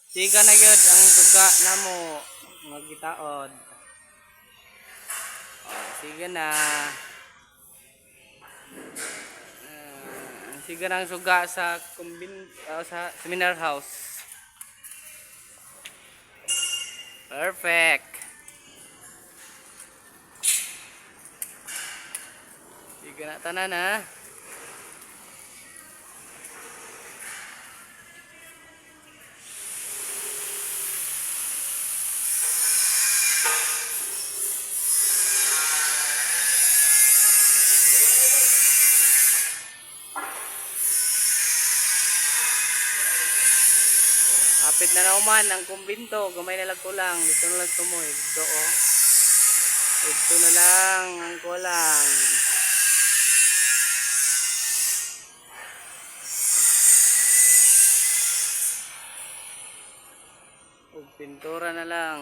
Siga na gyud ang suga namo nga gitaod. Sige na. Sige na ang suga sa sa seminar house. Perfect. Sige na tanan ha. Kapit na nauman ang kumbinto, gamay na lang kulang. Dito na lang tumoy. Dito oh. Dito na lang ang kulang. Ug pintura na lang.